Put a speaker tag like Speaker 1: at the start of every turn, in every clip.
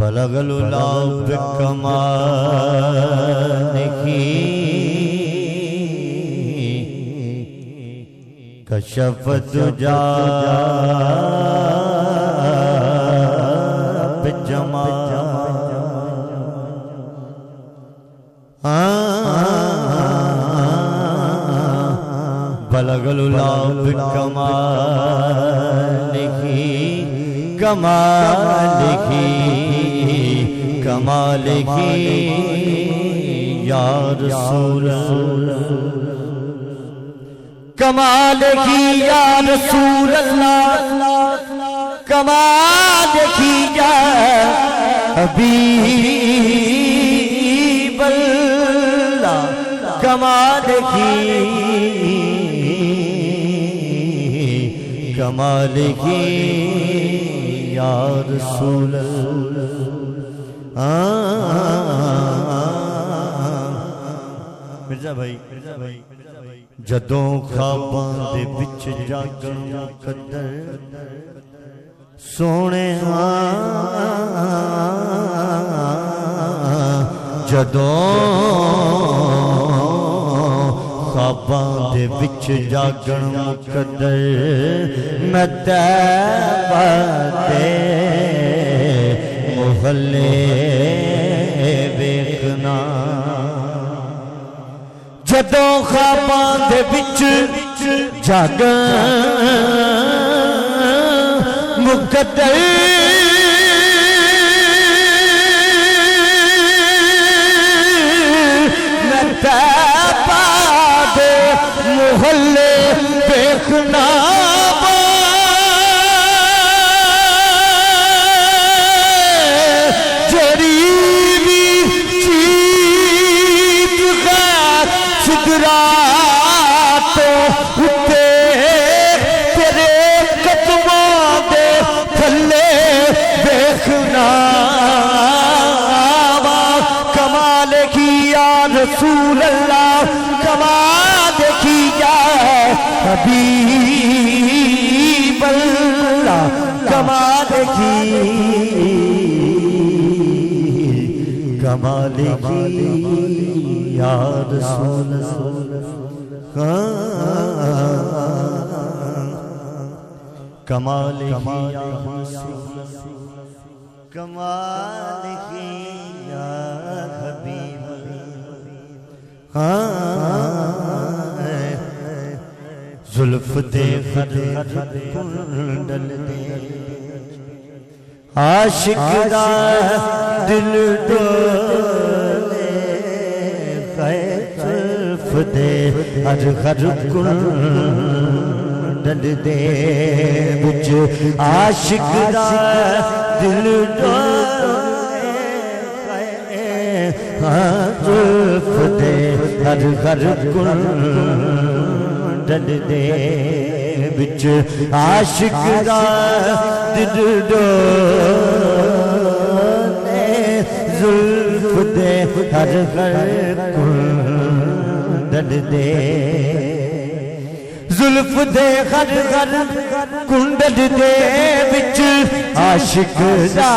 Speaker 1: بلغ العلا بکمالہ کشف الدجا بجمالہ بلغ العلا بکمالہ کمالہ یا رسول اللہ کمالہ یا رسول اللہ کمالہ یا حبیب اللہ کمالہ یا رسول مرزا بھائی جدوں خواباں دے وچ جاگن مقدر سونے جدوں خواباں دے وچ جاگن مقدر میں طیبہ دے محلے ویکھنا جدوں خواباں دے وچ جاگن مقدر میں طیبہ دے محلے ویکھنا رسول اللہ کمالہ یا حبیب اللہ کمالہ یا رسول کمالہ یا حبیب زلف دے خد کنڈل دے عاشق دا دل ڈولے زلف دے ہر کنڈل دے وچ عاشق دا دل ڈولے زلف دے ہر کنڈل دے وچ عاشق دا دل ڈولے زلف دے ہر کنڈل دے زلف دے ہر کنڈل دے وچ عاشق دا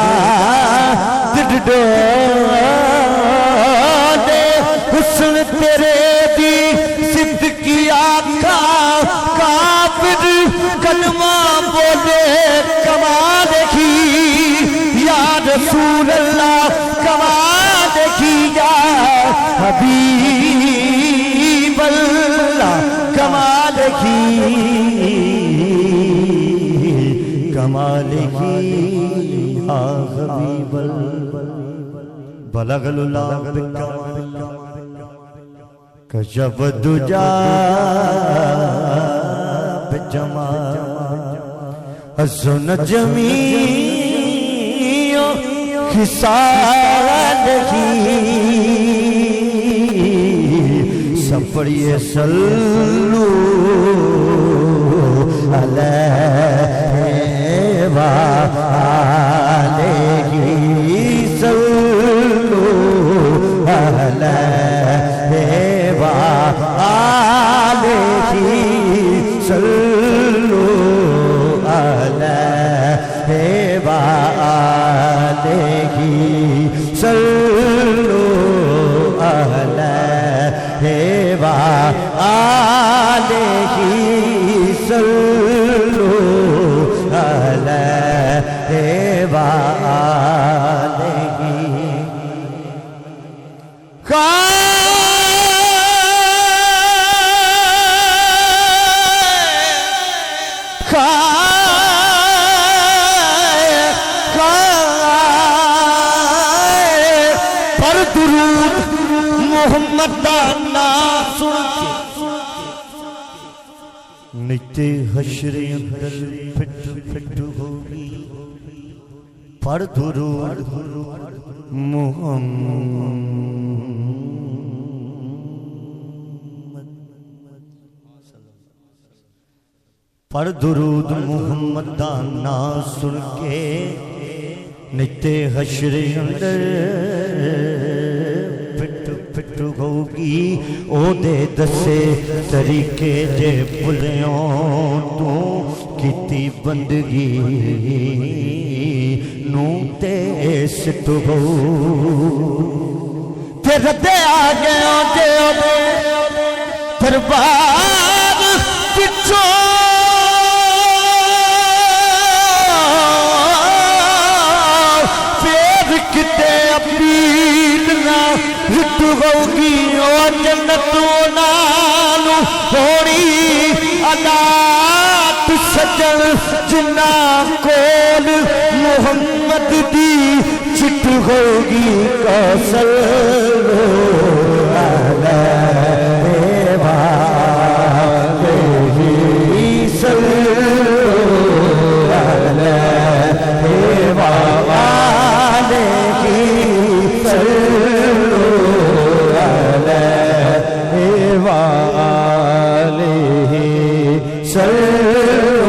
Speaker 1: دل ڈولے حسن تیرے دی صفت کی آقا کافر کلمہ بولے کمالہ یا رسول اللہ کمالہ یا حبیب اللہ کمالہ یا حبیب اللہ بلغ العلا کشف الدجا بجمالہ حسن جمیع خصالہ سب پڑھیے صلو علیہ وآلہ صلو علیہ وآلہ صلو علیہ وآلہ صلو علیہ وآلہ صلو علیہ وآلہ پر درود محمد دانا سن نیتے حشر اندر پھٹ پھٹ ہوگی پر درود محمد پر درود محمد دانا سن کے نیتے حشر اندر پھٹ پھٹ ہوگی او دے دسے طریقے جے بھلیوں تو کیتی بندگی نو تے سٹ ہو پھر دے آگے آتے آتے دربار پچھو کتے اپیلنا ہٹ ہوگی اور جنتوں نالو ہوڑی عدات سجن جنا کول محمد دی چٹ ہوگی کوثر علیہ وآلہ صلو علیہ وآلہ صلو علیہ وآلہ صلو